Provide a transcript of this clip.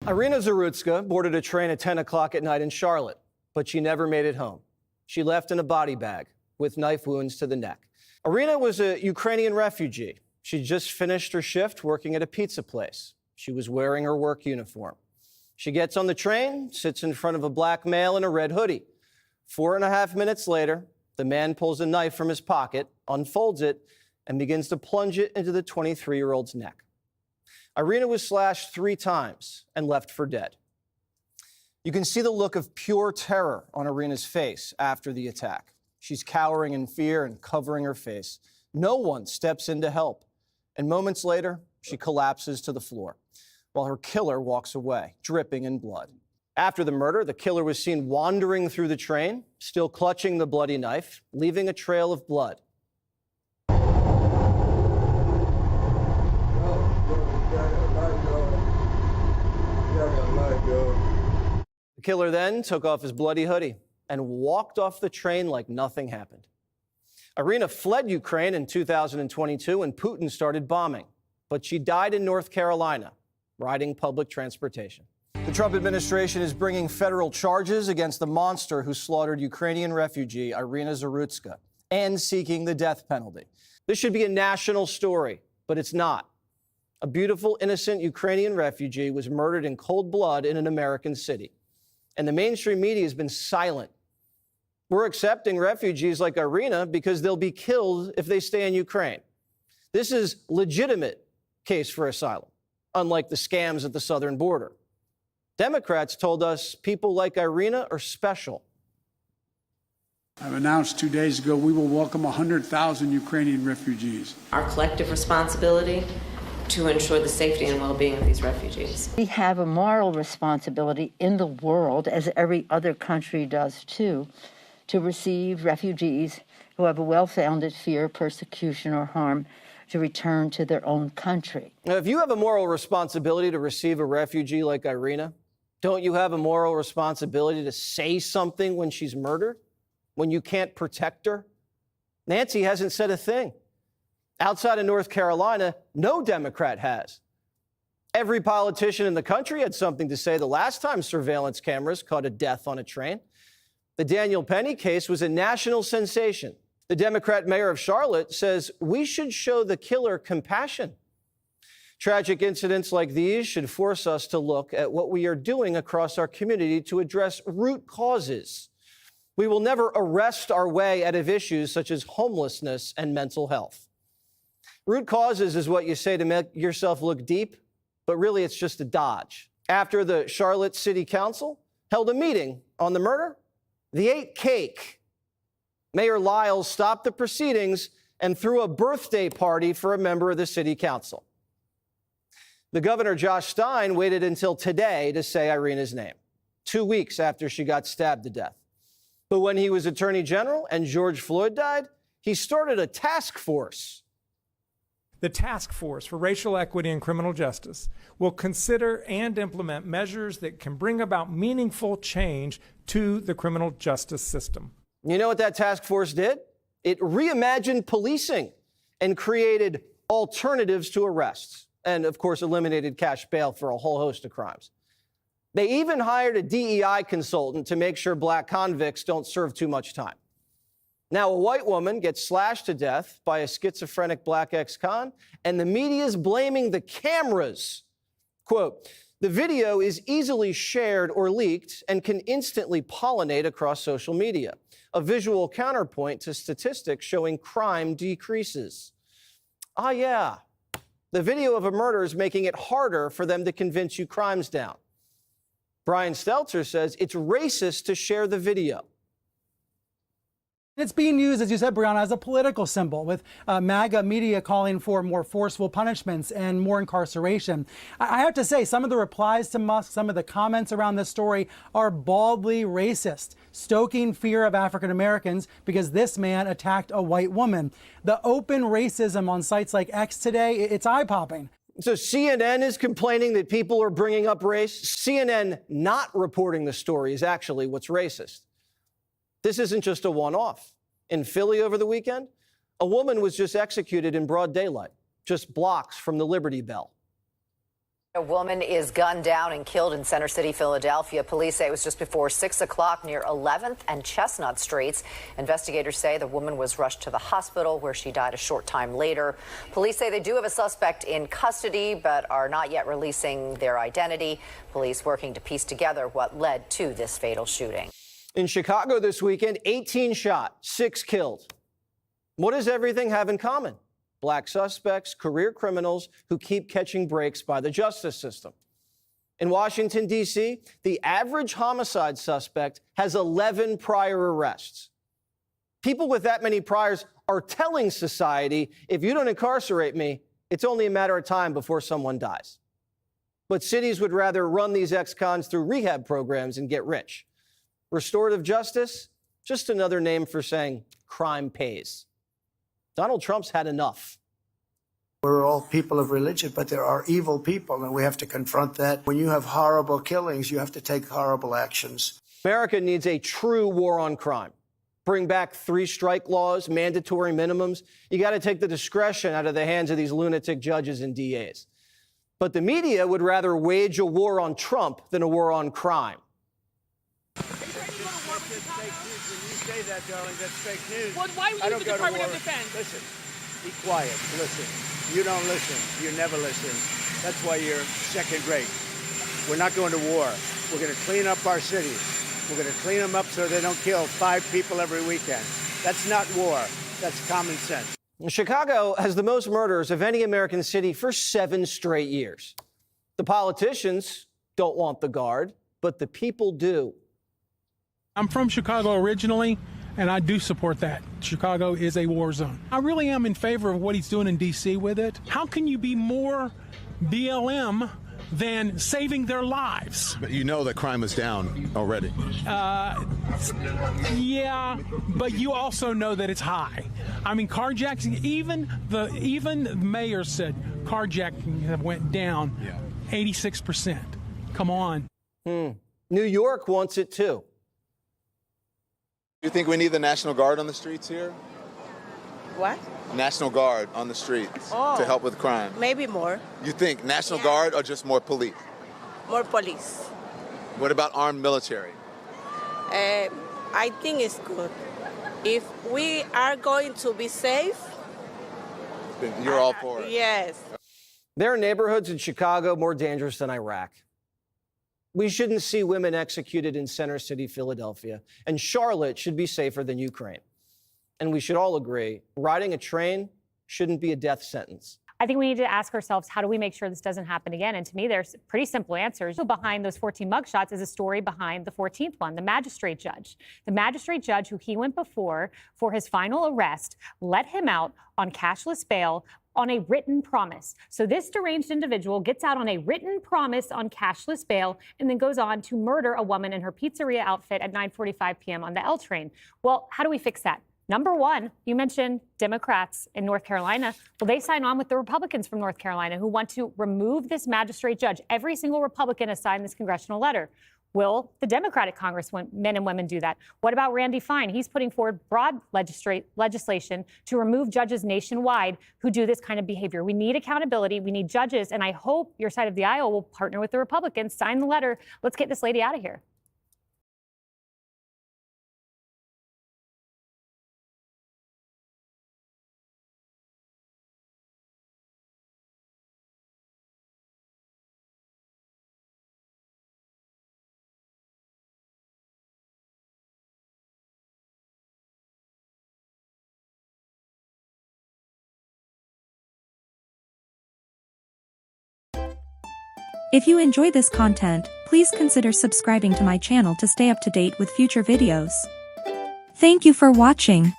Irina Zarutska boarded a train at 10 o'clock at night in Charlotte, but she never made it home. She left in a body bag with knife wounds to the neck. Irina was a Ukrainian refugee. She just finished her shift working at a pizza place. She was wearing her work uniform. She gets on the train, sits in front of a black male in a red hoodie. 4.5 minutes later, the man pulls a knife from his pocket, unfolds it, and begins to plunge it into the 23-year-old's neck. Irina was slashed 3 times and left for dead. You can see the look of pure terror on Irina's face after the attack. She's cowering in fear and covering her face. No one steps in to help. And moments later, she collapses to the floor while her killer walks away, dripping in blood. After the murder, the killer was seen wandering through the train, still clutching the bloody knife, leaving a trail of blood. The killer then took off his bloody hoodie and walked off the train like nothing happened. Irina fled Ukraine in 2022 when Putin started bombing, but she died in North Carolina, riding public transportation. The Trump administration is bringing federal charges against the monster who slaughtered Ukrainian refugee Irina Zarutska and seeking the death penalty. This should be a national story, but it's not. A beautiful, innocent Ukrainian refugee was murdered in cold blood in an American city, and the mainstream media has been silent. We're accepting refugees like Irina because they'll be killed if they stay in Ukraine. This is legitimate case for asylum, unlike the scams at the southern border. Democrats told us people like Irina are special. I've announced 2 days ago we will welcome 100,000 Ukrainian refugees. Our collective responsibility to ensure the safety and well-being of these refugees. We have a moral responsibility in the world, as every other country does too, to receive refugees who have a well-founded fear of persecution or harm to return to their own country. Now, if you have a moral responsibility to receive a refugee like Irina, don't you have a moral responsibility to say something when she's murdered, when you can't protect her? Nancy hasn't said a thing. Outside of North Carolina, no Democrat has. Every politician in the country had something to say the last time surveillance cameras caught a death on a train. The Daniel Penny case was a national sensation. The Democrat mayor of Charlotte says we should show the killer compassion. Tragic incidents like these should force us to look at what we are doing across our community to address root causes. We will never arrest our way out of issues such as homelessness and mental health. Root causes is what you say to make yourself look deep, but really it's just a dodge. After the Charlotte City Council held a meeting on the murder, they ate cake. Mayor Lyles stopped the proceedings and threw a birthday party for a member of the city council. The governor, Josh Stein, waited until today to say Irina's name, 2 weeks after she got stabbed to death. But when he was attorney general and George Floyd died, he started a task force. The Task Force for Racial Equity and Criminal Justice will consider and implement measures that can bring about meaningful change to the criminal justice system. You know what that task force did? It reimagined policing and created alternatives to arrests and, of course, eliminated cash bail for a whole host of crimes. They even hired a DEI consultant to make sure black convicts don't serve too much time. Now, a white woman gets slashed to death by a schizophrenic black ex-con, and the media is blaming the cameras. Quote, the video is easily shared or leaked and can instantly pollinate across social media, a visual counterpoint to statistics showing crime decreases. Ah, yeah, the video of a murder is making it harder for them to convince you crime's down. Brian Stelter says it's racist to share the video. It's being used, as you said, Brianna, as a political symbol, with MAGA media calling for more forceful punishments and more incarceration. I have to say, some of the replies to Musk, some of the comments around this story are baldly racist, stoking fear of African Americans because this man attacked a white woman. The open racism on sites like X today, it's eye-popping. So CNN is complaining that people are bringing up race. CNN not reporting the story is actually what's racist. This isn't just a one-off. In Philly over the weekend, a woman was just executed in broad daylight, just blocks from the Liberty Bell. A woman is gunned down and killed in Center City, Philadelphia. Police say it was just before 6 o'clock near 11th and Chestnut Streets. Investigators say the woman was rushed to the hospital where she died a short time later. Police say they do have a suspect in custody but are not yet releasing their identity. Police working to piece together what led to this fatal shooting. In Chicago this weekend, 18 shot, 6 killed. What does everything have in common? Black suspects, career criminals who keep catching breaks by the justice system. In Washington, D.C., the average homicide suspect has 11 prior arrests. People with that many priors are telling society, if you don't incarcerate me, it's only a matter of time before someone dies. But cities would rather run these ex-cons through rehab programs and get rich. Restorative justice, just another name for saying crime pays. Donald Trump's had enough. We're all people of religion, but there are evil people, and we have to confront that. When you have horrible killings, you have to take horrible actions. America needs a true war on crime. Bring back 3-strike laws, mandatory minimums. You got to take the discretion out of the hands of these lunatic judges and DAs. But the media would rather wage a war on Trump than a war on crime. That, darling, that's fake news. Well, why would you the Department of Defense? Listen, be quiet. Listen. You don't listen. You never listen. That's why you're second rate. We're not going to war. We're going to clean up our cities. We're going to clean them up so they don't kill 5 people every weekend. That's not war. That's common sense. Chicago has the most murders of any American city for 7 straight years. The politicians don't want the guard, but the people do. I'm from Chicago originally, and I do support that. Chicago is a war zone. I really am in favor of what he's doing in D.C. with it. How can you be more BLM than saving their lives? But you know that crime is down already. Yeah, but you also know that it's high. I mean, carjacking, even the mayor said carjacking have went down 86%. Come on. New York wants it too. Do you think we need the National Guard on the streets here? What? National Guard on the streets to help with crime. Maybe more. You think National Guard or just more police? More police. What about armed military? I think it's good. If we are going to be safe, Then you're all for it. Yes. There are neighborhoods in Chicago more dangerous than Iraq. We shouldn't see women executed in Center City, Philadelphia, and Charlotte should be safer than Ukraine. And we should all agree, riding a train shouldn't be a death sentence. I think we need to ask ourselves, how do we make sure this doesn't happen again? And to me, there's pretty simple answers. Behind those 14 mugshots is a story behind the 14th one, the magistrate judge. The magistrate judge who he went before for his final arrest let him out on cashless bail on a written promise. So this deranged individual gets out on a written promise on cashless bail and then goes on to murder a woman in her pizzeria outfit at 9:45 p.m. on the L train. Well, how do we fix that? Number one, you mentioned Democrats in North Carolina. Well, they sign on with the Republicans from North Carolina who want to remove this magistrate judge. Every single Republican has signed this congressional letter. Will the Democratic congressmen and women do that? What about Randy Fine? He's putting forward broad legislation to remove judges nationwide who do this kind of behavior. We need accountability. We need judges. And I hope your side of the aisle will partner with the Republicans, sign the letter. Let's get this lady out of here. If you enjoy this content, please consider subscribing to my channel to stay up to date with future videos. Thank you for watching.